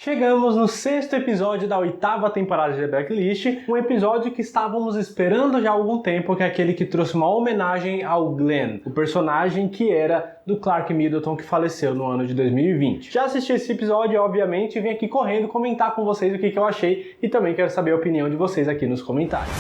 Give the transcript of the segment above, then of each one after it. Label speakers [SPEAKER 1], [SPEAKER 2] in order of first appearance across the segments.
[SPEAKER 1] Chegamos no 6º episódio da 8ª temporada de The Blacklist, um episódio que estávamos esperando já há algum tempo, que é aquele que trouxe uma homenagem ao Glenn, o personagem que era do Clark Middleton que faleceu no ano de 2020. Já assisti esse episódio, obviamente, e vim aqui correndo comentar com vocês o que eu achei e também quero saber a opinião de vocês aqui nos comentários.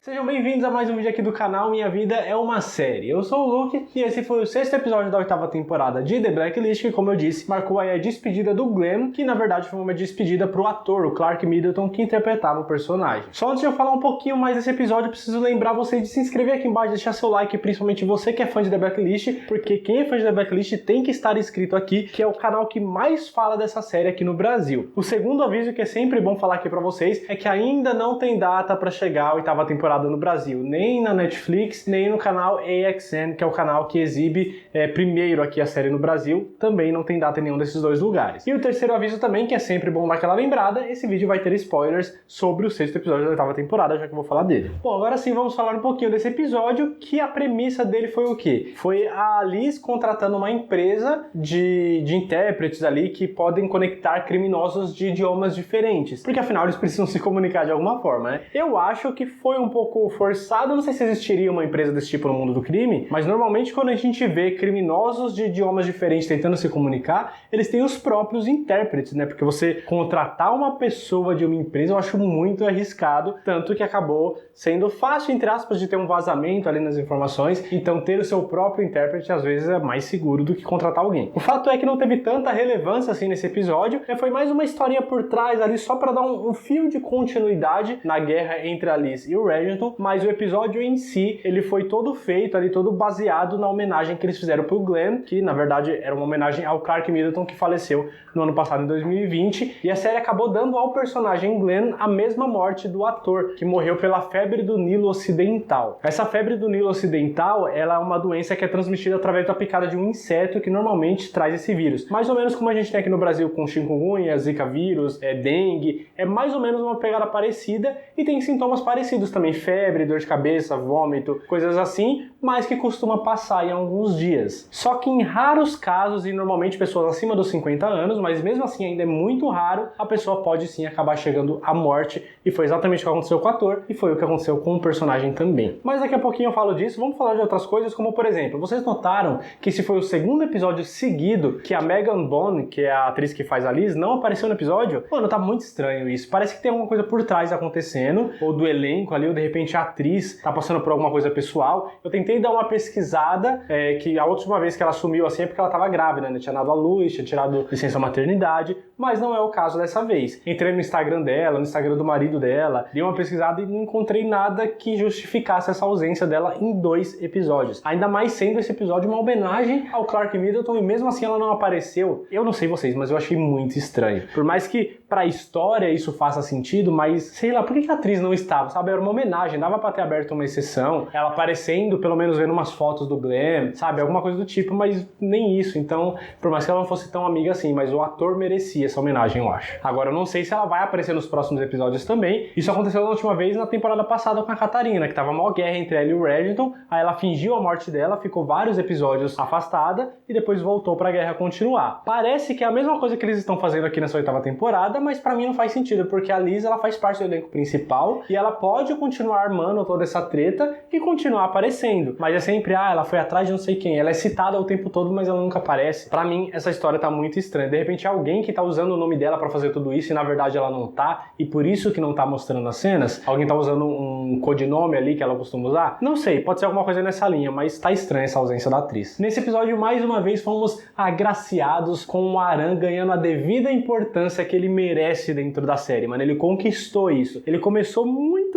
[SPEAKER 1] Sejam bem-vindos a mais um vídeo aqui do canal Minha Vida é uma Série. Eu sou o Luke e esse foi o 6º episódio da 8ª temporada de The Blacklist, que, como eu disse, marcou aí a despedida do Glenn, que na verdade foi uma despedida pro ator, o Clark Middleton, que interpretava o personagem. Só antes de eu falar um pouquinho mais desse episódio, eu preciso lembrar vocês de se inscrever aqui embaixo, deixar seu like, principalmente você que é fã de The Blacklist, porque quem é fã de The Blacklist tem que estar inscrito aqui, que é o canal que mais fala dessa série aqui no Brasil. O segundo aviso, que é sempre bom falar aqui pra vocês, é que ainda não tem data pra chegar a 8ª temporada no Brasil, nem na Netflix, nem no canal AXN, que é o canal que exibe primeiro aqui a série no Brasil, também não tem data em nenhum desses dois lugares. E o terceiro aviso também, que é sempre bom dar aquela lembrada, esse vídeo vai ter spoilers sobre o 6º episódio da 8ª temporada, já que eu vou falar dele. Bom, agora sim vamos falar um pouquinho desse episódio, que a premissa dele foi o quê? Foi a Liz contratando uma empresa de intérpretes ali que podem conectar criminosos de idiomas diferentes, porque afinal eles precisam se comunicar de alguma forma, né? Eu acho que foi um pouco forçado, não sei se existiria uma empresa desse tipo no mundo do crime, mas normalmente quando a gente vê criminosos de idiomas diferentes tentando se comunicar, eles têm os próprios intérpretes, né? Porque você contratar uma pessoa de uma empresa eu acho muito arriscado, tanto que acabou sendo fácil, entre aspas, de ter um vazamento ali nas informações, então ter o seu próprio intérprete às vezes é mais seguro do que contratar alguém. O fato é que não teve tanta relevância assim nesse episódio, foi mais uma historinha por trás ali só para dar um fio de continuidade na guerra entre a Liz e o Reginald, mas o episódio em si, ele foi todo feito ali, todo baseado na homenagem que eles fizeram pro Glenn, que na verdade era uma homenagem ao Clark Middleton, que faleceu no ano passado, em 2020, e a série acabou dando ao personagem Glenn a mesma morte do ator, que morreu pela febre do Nilo Ocidental. Essa febre do Nilo Ocidental, ela é uma doença que é transmitida através da picada de um inseto que normalmente traz esse vírus. Mais ou menos como a gente tem aqui no Brasil com chikungunya, zika vírus, dengue, é mais ou menos uma pegada parecida e tem sintomas parecidos também, febre, dor de cabeça, vômito, coisas assim, mas que costuma passar em alguns dias. Só que em raros casos, e normalmente pessoas acima dos 50 anos, mas mesmo assim ainda é muito raro, a pessoa pode sim acabar chegando à morte, e foi exatamente o que aconteceu com o ator, e foi o que aconteceu com o personagem também. Mas daqui a pouquinho eu falo disso, vamos falar de outras coisas, como por exemplo, vocês notaram que esse foi o segundo episódio seguido que a Megan Bone, que é a atriz que faz a Liz, não apareceu no episódio? Mano, tá muito estranho isso, parece que tem alguma coisa por trás acontecendo, ou do elenco ali, ou de repente a atriz tá passando por alguma coisa pessoal. Eu tentei dar uma pesquisada, que a última vez que ela sumiu assim é porque ela tava grávida, né? Tinha dado à luz, tinha tirado licença maternidade, mas não é o caso dessa vez. Entrei no Instagram dela, no Instagram do marido dela, dei uma pesquisada e não encontrei nada que justificasse essa ausência dela em 2 episódios. Ainda mais sendo esse episódio uma homenagem ao Clark Middleton e mesmo assim ela não apareceu. Eu não sei vocês, mas eu achei muito estranho. Por mais que pra história isso faça sentido, mas sei lá, por que a atriz não estava, sabe? Era uma homenagem, dava pra ter aberto uma exceção, ela aparecendo, pelo menos vendo umas fotos do Glenn, sabe? Alguma coisa do tipo, mas nem isso. Então, por mais que ela não fosse tão amiga assim, mas o ator merecia essa homenagem, eu acho. Agora, eu não sei se ela vai aparecer nos próximos episódios também. Isso aconteceu na última vez na temporada passada com a Catarina, que tava uma guerra entre ela e o Reginald, aí ela fingiu a morte dela, ficou vários episódios afastada e depois voltou pra guerra continuar. Parece que é a mesma coisa que eles estão fazendo aqui nessa 8ª temporada, mas pra mim não faz sentido, porque a Liz, ela faz parte do elenco principal e ela pode continuar armando toda essa treta e continuar aparecendo, mas é sempre, ela foi atrás de não sei quem, ela é citada o tempo todo, mas ela nunca aparece. Pra mim, essa história tá muito estranha. De repente, alguém que tá usando o nome dela pra fazer tudo isso e na verdade ela não tá, e por isso que não tá mostrando as cenas, alguém tá usando um codinome ali que ela costuma usar, não sei, pode ser alguma coisa nessa linha, mas tá estranha essa ausência da atriz. Nesse episódio, mais uma vez, fomos agraciados com o Aran ganhando a devida importância que ele merece dentro da série, mano. Ele conquistou isso. Ele começou muito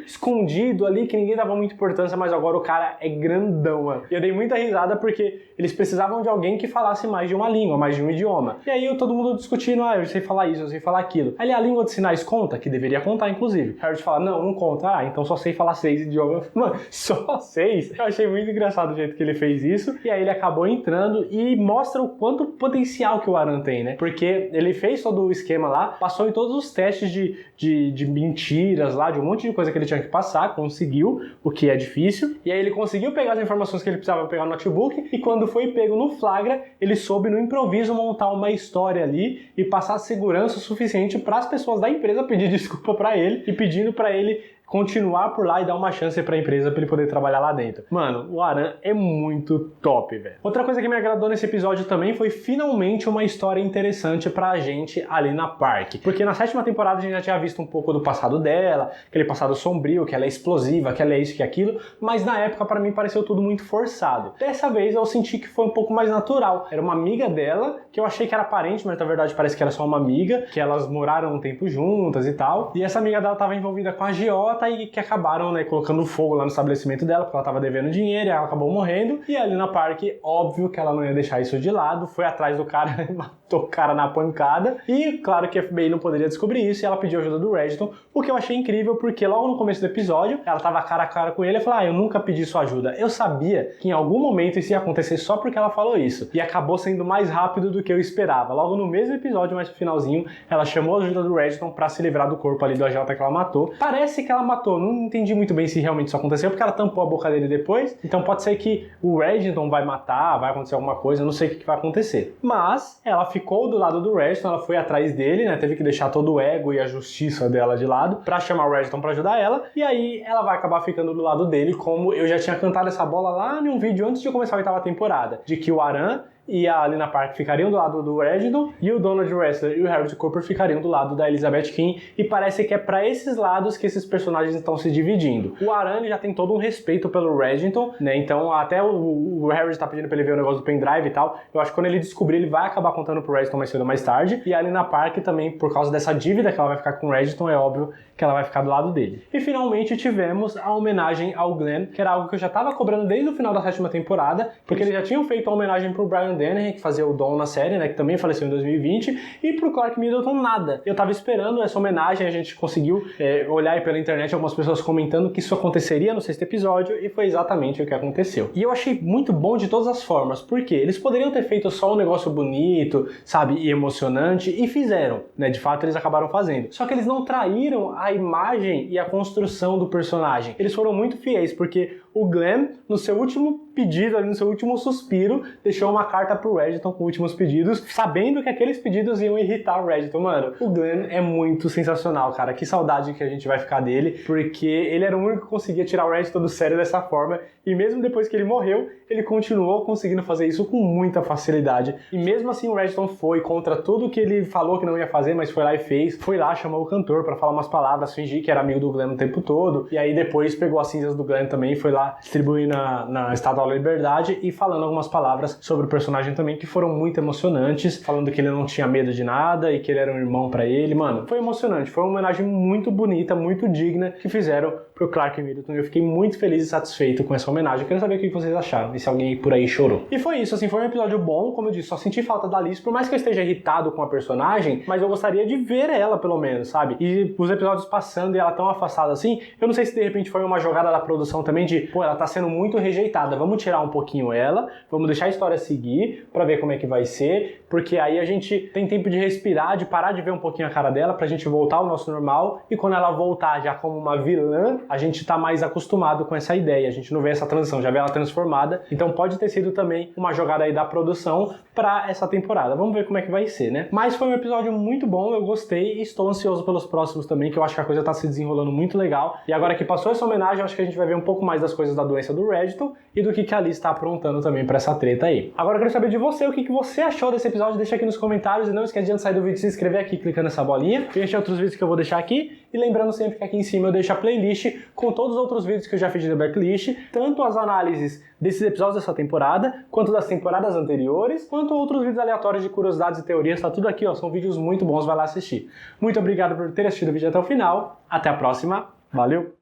[SPEAKER 1] escondido ali, que ninguém dava muita importância, mas agora o cara é grandão, mano. E eu dei muita risada porque eles precisavam de alguém que falasse mais de uma língua, mais de um idioma. E aí todo mundo discutindo, eu sei falar isso, eu sei falar aquilo. Ali a língua de sinais conta, que deveria contar, inclusive. Harry fala, não conta. Então só sei falar 6 idiomas. Mano, só 6? Eu achei muito engraçado o jeito que ele fez isso. E aí ele acabou entrando e mostra o quanto potencial que o Aran tem, né? Porque ele fez todo o esquema lá, passou em todos os testes de mentiras lá, de um monte monte de coisa que ele tinha que passar, conseguiu, o que é difícil, e aí ele conseguiu pegar as informações que ele precisava pegar no notebook, e quando foi pego no flagra, ele soube no improviso montar uma história ali e passar segurança o suficiente para as pessoas da empresa pedir desculpa para ele e pedindo para ele continuar por lá e dar uma chance pra empresa pra ele poder trabalhar lá dentro. Mano, o Aran é muito top, velho. Outra coisa que me agradou nesse episódio também foi finalmente uma história interessante pra gente ali na Park. Porque na 7ª temporada a gente já tinha visto um pouco do passado dela, aquele passado sombrio, que ela é explosiva, que ela é isso, que é aquilo, mas na época pra mim pareceu tudo muito forçado. Dessa vez eu senti que foi um pouco mais natural. Era uma amiga dela, que eu achei que era parente, mas na verdade parece que era só uma amiga, que elas moraram um tempo juntas e tal. E essa amiga dela tava envolvida com a agiota e que acabaram, né, colocando fogo lá no estabelecimento dela, porque ela tava devendo dinheiro e ela acabou morrendo. E ali na Park, óbvio que ela não ia deixar isso de lado, foi atrás do cara e matou o cara na pancada. E claro que a FBI não poderia descobrir isso e ela pediu ajuda do Reginald, o que eu achei incrível, porque logo no começo do episódio, ela tava cara a cara com ele e falou: eu nunca pedi sua ajuda. Eu sabia que em algum momento isso ia acontecer só porque ela falou isso. E acabou sendo mais rápido do que eu esperava. Logo no mesmo episódio, mais pro finalzinho, ela chamou a ajuda do Reginald pra se livrar do corpo ali do agiota que ela matou. Parece que ela matou, não entendi muito bem se realmente isso aconteceu, porque ela tampou a boca dele depois, então pode ser que o Reginald vai matar, vai acontecer alguma coisa, não sei o que vai acontecer. Mas ela ficou do lado do Reginald, ela foi atrás dele, né, teve que deixar todo o ego e a justiça dela de lado pra chamar o Reginald pra ajudar ela, e aí ela vai acabar ficando do lado dele, como eu já tinha cantado essa bola lá em um vídeo antes de começar a 8ª temporada, de que o Aran e a Lena Park ficariam do lado do Reginald e o Donald Wrestler e o Harold Cooper ficariam do lado da Elizabeth King, e parece que é para esses lados que esses personagens estão se dividindo. O Aran já tem todo um respeito pelo Reginald, né? Então até o Harold tá pedindo para ele ver o negócio do pendrive e tal. Eu acho que quando ele descobrir, ele vai acabar contando pro Reginald mais cedo ou mais tarde. E a Lena Park também, por causa dessa dívida que ela vai ficar com o Reginald, é óbvio que ela vai ficar do lado dele. E finalmente tivemos a homenagem ao Glenn, que era algo que eu já tava cobrando desde o final da 7ª temporada, porque eles já tinham feito a homenagem pro Brian Dennehy, que fazia o Dom na série, né, que também faleceu em 2020, e pro Clark Middleton nada. Eu tava esperando essa homenagem, a gente conseguiu olhar aí pela internet algumas pessoas comentando que isso aconteceria no 6º episódio, e foi exatamente o que aconteceu. E eu achei muito bom de todas as formas, porque eles poderiam ter feito só um negócio bonito, sabe, e emocionante, e fizeram, né, de fato eles acabaram fazendo. Só que eles não traíram a imagem e a construção do personagem. Eles foram muito fiéis, porque o Glenn, no seu último pedido, ali no seu último suspiro, deixou uma carta pro Reginald com últimos pedidos, sabendo que aqueles pedidos iam irritar o Reginald. Mano, o Glenn é muito sensacional, cara. Que saudade que a gente vai ficar dele, porque ele era o único que conseguia tirar o Reginald do sério dessa forma, e mesmo depois que ele morreu, ele continuou conseguindo fazer isso com muita facilidade. E mesmo assim o Reginald foi contra tudo que ele falou que não ia fazer, mas foi lá e fez. Foi lá, chamou o cantor pra falar umas palavras, fingir que era amigo do Glenn o tempo todo, e aí depois pegou as cinzas do Glenn também e foi lá distribuir na Estátua da Liberdade e falando algumas palavras sobre o personagem também, que foram muito emocionantes, falando que ele não tinha medo de nada e que ele era um irmão pra ele. Mano, foi emocionante, foi uma homenagem muito bonita, muito digna que fizeram pro Clark Middleton. Eu fiquei muito feliz e satisfeito com essa homenagem. Eu quero saber o que vocês acharam e se alguém por aí chorou. E foi isso, assim, foi um episódio bom, como eu disse, só senti falta da Liz, por mais que eu esteja irritado com a personagem, mas eu gostaria de ver ela, pelo menos, sabe? E os episódios passando e ela tão afastada assim, eu não sei se de repente foi uma jogada da produção também de, pô, ela tá sendo muito rejeitada, vamos tirar um pouquinho ela, vamos deixar a história seguir pra ver como é que vai ser, porque aí a gente tem tempo de respirar, de parar de ver um pouquinho a cara dela, pra gente voltar ao nosso normal, e quando ela voltar já como uma vilã, a gente tá mais acostumado com essa ideia, a gente não vê essa transição, já vê ela transformada, então pode ter sido também uma jogada aí da produção pra essa temporada. Vamos ver como é que vai ser, né? Mas foi um episódio muito bom, eu gostei e estou ansioso pelos próximos também, que eu acho que a coisa tá se desenrolando muito legal. E agora que passou essa homenagem, eu acho que a gente vai ver um pouco mais das coisas da doença do Reginald e do que a Liz tá aprontando também pra essa treta aí. Agora eu quero saber de você, o que você achou desse episódio, deixa aqui nos comentários e não esquece de antes de sair do vídeo se inscrever aqui clicando nessa bolinha. Veja outros vídeos que eu vou deixar aqui e lembrando sempre que aqui em cima eu deixo a playlist com todos os outros vídeos que eu já fiz de The Blacklist, tanto as análises desses episódios dessa temporada, quanto das temporadas anteriores, quanto outros vídeos aleatórios de curiosidades e teorias, tá tudo aqui, ó, são vídeos muito bons, vai lá assistir. Muito obrigado por ter assistido o vídeo até o final, até a próxima, valeu!